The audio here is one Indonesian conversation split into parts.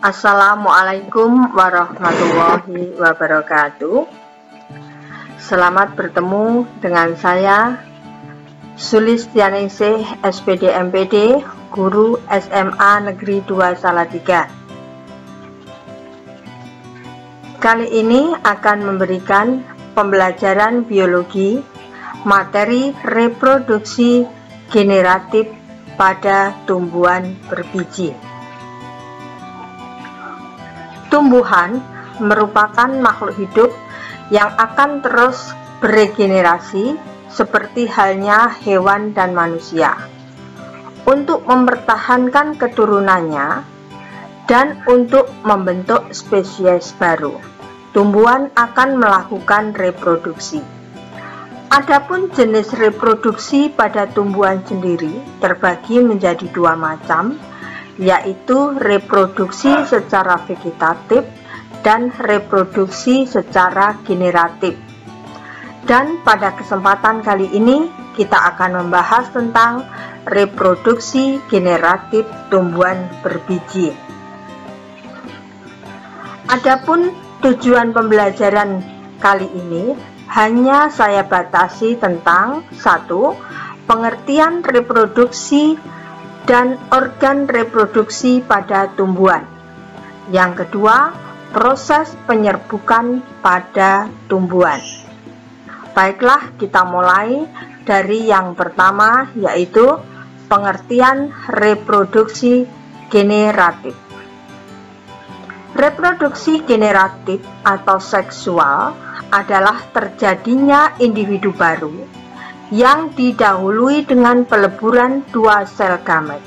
Assalamualaikum warahmatullahi wabarakatuh. Selamat bertemu dengan saya Sulistianingsih SPD MPD, guru SMA Negeri 2 Salatiga. Kali ini akan memberikan pembelajaran biologi materi reproduksi generatif pada tumbuhan berbiji. Tumbuhan merupakan makhluk hidup yang akan terus beregenerasi seperti halnya hewan dan manusia. Untuk mempertahankan keturunannya dan untuk membentuk spesies baru, tumbuhan akan melakukan reproduksi. Adapun jenis reproduksi pada tumbuhan sendiri terbagi menjadi dua macam, yaitu reproduksi secara vegetatif dan reproduksi secara generatif. Dan pada kesempatan kali ini kita akan membahas tentang reproduksi generatif tumbuhan berbiji. Adapun tujuan pembelajaran kali ini hanya saya batasi tentang 1. Pengertian reproduksi dan organ reproduksi pada tumbuhan. Yang kedua, proses penyerbukan pada tumbuhan. Baiklah, kita mulai dari yang pertama, yaitu pengertian reproduksi generatif. Reproduksi generatif atau seksual adalah terjadinya individu baru yang didahului dengan peleburan dua sel gamet,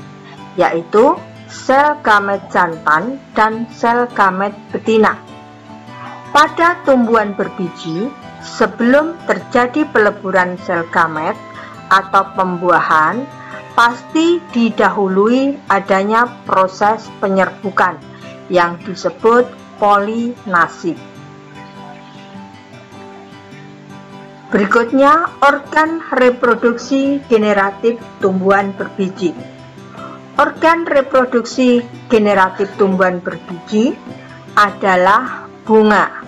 yaitu sel gamet jantan dan sel gamet betina. Pada tumbuhan berbiji, sebelum terjadi peleburan sel gamet atau pembuahan, pasti didahului adanya proses penyerbukan yang disebut polinasi. Berikutnya, organ reproduksi generatif tumbuhan berbiji. Organ reproduksi generatif tumbuhan berbiji adalah bunga.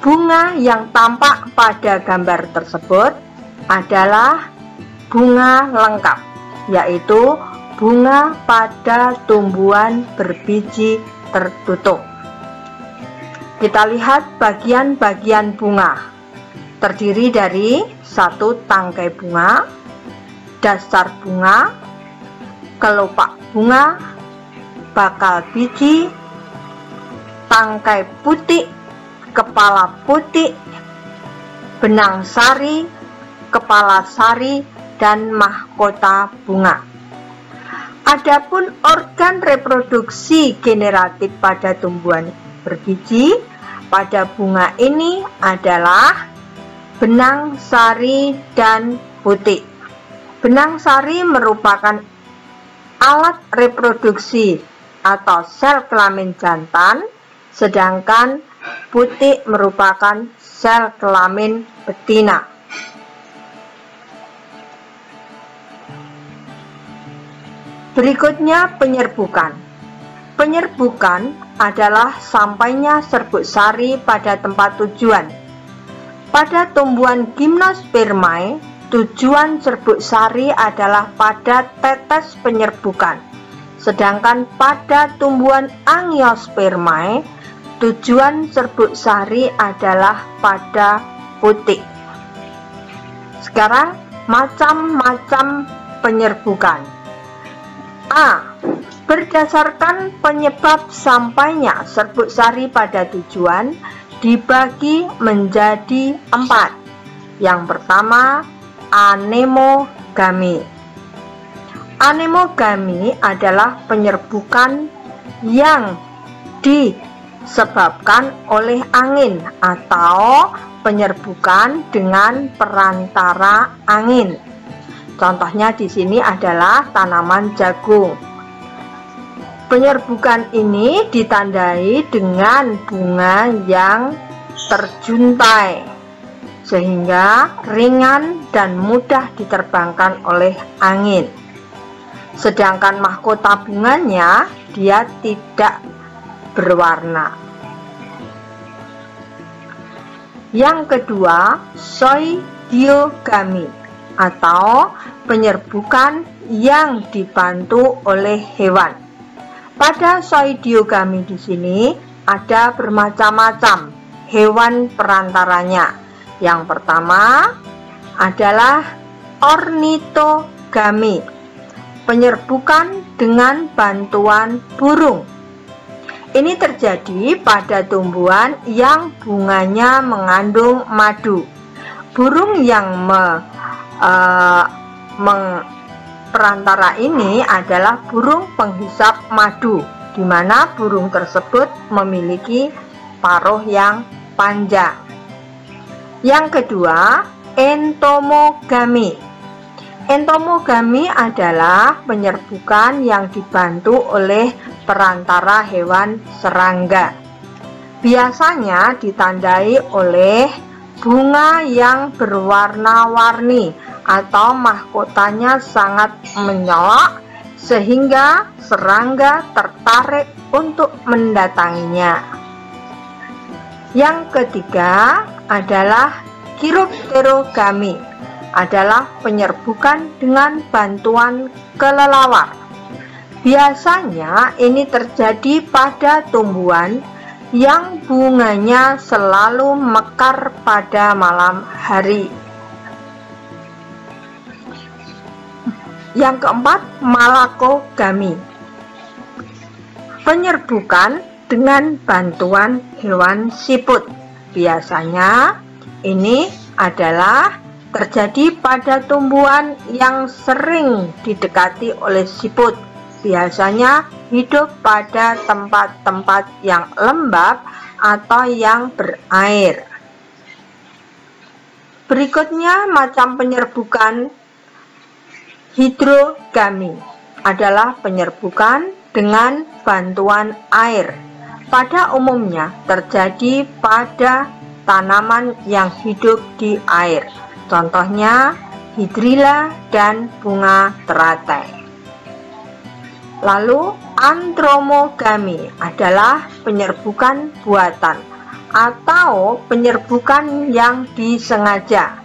Bunga yang tampak pada gambar tersebut adalah bunga lengkap, yaitu bunga pada tumbuhan berbiji tertutup. Kita lihat bagian-bagian bunga. Terdiri dari 1 tangkai bunga, dasar bunga, kelopak bunga, bakal biji, tangkai putih, kepala putih, benang sari, kepala sari, dan mahkota bunga. Adapun organ reproduksi generatif pada tumbuhan berbiji pada bunga ini adalah benang sari dan putih. Benang sari merupakan alat reproduksi atau sel kelamin jantan, sedangkan putih merupakan sel kelamin betina. Berikutnya penyerbukan. Penyerbukan adalah sampainya serbuk sari pada tempat tujuan. Pada tumbuhan Gymnospermae, tujuan serbuk sari adalah pada tetes penyerbukan. Sedangkan pada tumbuhan Angiospermae, tujuan serbuk sari adalah pada putih. Sekarang, macam-macam penyerbukan. A. Berdasarkan penyebab sampainya serbuk sari pada tujuan, dibagi menjadi 4. Yang pertama, anemogami. Anemogami adalah penyerbukan yang disebabkan oleh angin atau penyerbukan dengan perantara angin. Contohnya di sini adalah tanaman jagung. Penyerbukan ini ditandai dengan bunga yang terjuntai, sehingga ringan dan mudah diterbangkan oleh angin. sedangkan mahkota bunganya dia tidak berwarna. Yang kedua, zoidiogami atau penyerbukan yang dibantu oleh hewan. Pada zoidiogami di sini ada bermacam-macam hewan perantaranya. Yang pertama adalah ornitogami, penyerbukan dengan bantuan burung. Ini terjadi pada tumbuhan yang bunganya mengandung madu. Burung yang perantara ini adalah burung penghisap madu, di mana burung tersebut memiliki paruh yang panjang. Yang kedua, entomogami. Entomogami adalah penyerbukan yang dibantu oleh perantara hewan serangga. Biasanya ditandai oleh bunga yang berwarna-warni atau mahkotanya sangat menyolok sehingga serangga tertarik untuk mendatanginya. Yang ketiga adalah chiropterogami, adalah penyerbukan dengan bantuan kelelawar. Biasanya ini terjadi pada tumbuhan yang bunganya selalu mekar pada malam hari. Yang keempat, malakogami, penyerbukan dengan bantuan hewan siput. Biasanya ini adalah terjadi pada tumbuhan yang sering didekati oleh siput. Biasanya hidup pada tempat-tempat yang lembab atau yang berair. Berikutnya, macam penyerbukan hidrogami adalah penyerbukan dengan bantuan air. Pada umumnya terjadi pada tanaman yang hidup di air. Contohnya hidrilla dan bunga teratai. Lalu antromogami adalah penyerbukan buatan atau penyerbukan yang disengaja,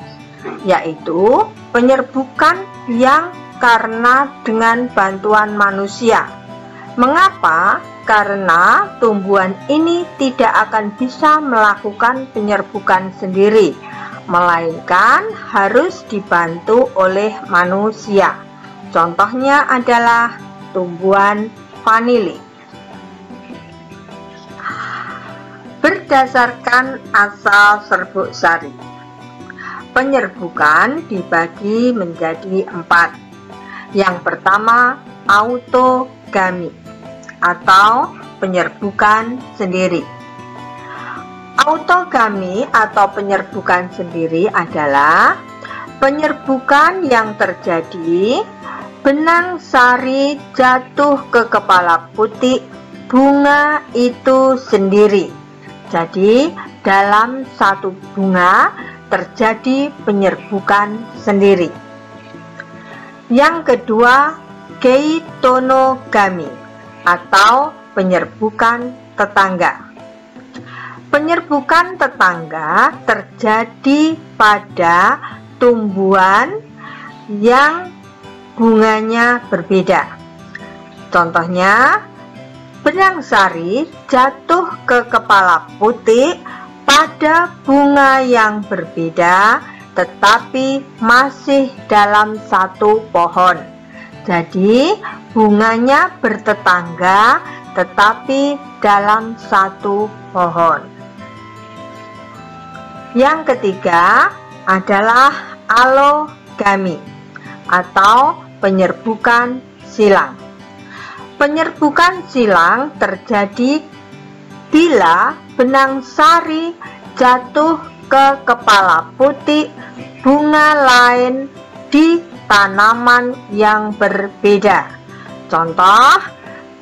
yaitu penyerbukan yang karena dengan bantuan manusia. Mengapa? Karena tumbuhan ini tidak akan bisa melakukan penyerbukan sendiri, melainkan harus dibantu oleh manusia. Contohnya adalah tumbuhan vanili. Berdasarkan asal serbuk sari, penyerbukan dibagi menjadi 4. Yang pertama, autogami atau penyerbukan sendiri. Autogami atau penyerbukan sendiri adalah penyerbukan yang terjadi benang sari jatuh ke kepala putik bunga itu sendiri. Jadi dalam satu bunga terjadi penyerbukan sendiri. Yang kedua, geitonogami atau penyerbukan tetangga. Penyerbukan tetangga terjadi pada tumbuhan yang bunganya berbeda. Contohnya, benang sari jatuh ke kepala putik pada bunga yang berbeda tetapi masih dalam satu pohon. Jadi bunganya bertetangga tetapi dalam satu pohon. Yang ketiga adalah allogami atau penyerbukan silang. Penyerbukan silang terjadi bila benang sari jatuh ke kepala putik bunga lain di tanaman yang berbeda. Contoh,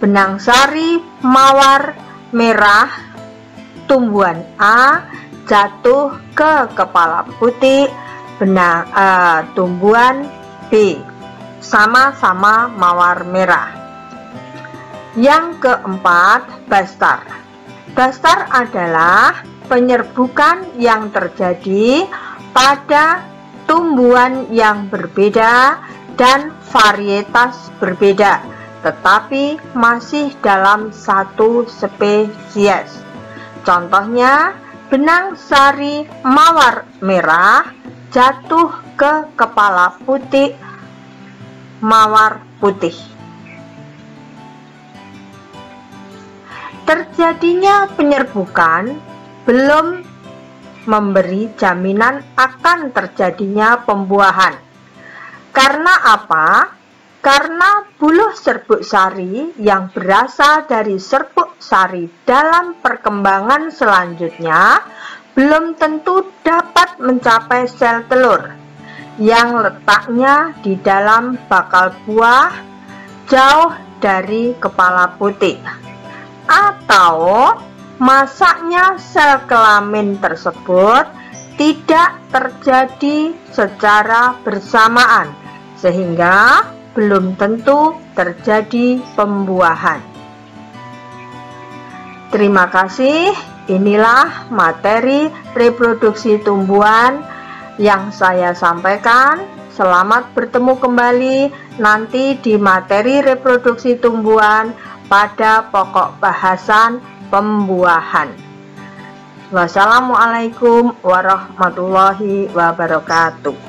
benang sari mawar merah tumbuhan A jatuh ke kepala putik tumbuhan B. sama-sama mawar merah. Yang keempat, bastar. Bastar adalah penyerbukan yang terjadi pada tumbuhan yang berbeda dan varietas berbeda, tetapi masih dalam satu spesies. Contohnya, benang sari mawar merah jatuh ke kepala putih mawar putih. Terjadinya penyerbukan belum memberi jaminan akan terjadinya pembuahan. Karena apa? Karena buluh serbuk sari yang berasal dari serbuk sari dalam perkembangan selanjutnya belum tentu dapat mencapai sel telur yang letaknya di dalam bakal buah jauh dari kepala putih, atau masaknya sel kelamin tersebut tidak terjadi secara bersamaan sehingga belum tentu terjadi pembuahan. Terima kasih. Inilah materi reproduksi tumbuhan yang saya sampaikan. Selamat bertemu kembali nanti di materi reproduksi tumbuhan pada pokok bahasan pembuahan. Wassalamualaikum warahmatullahi wabarakatuh.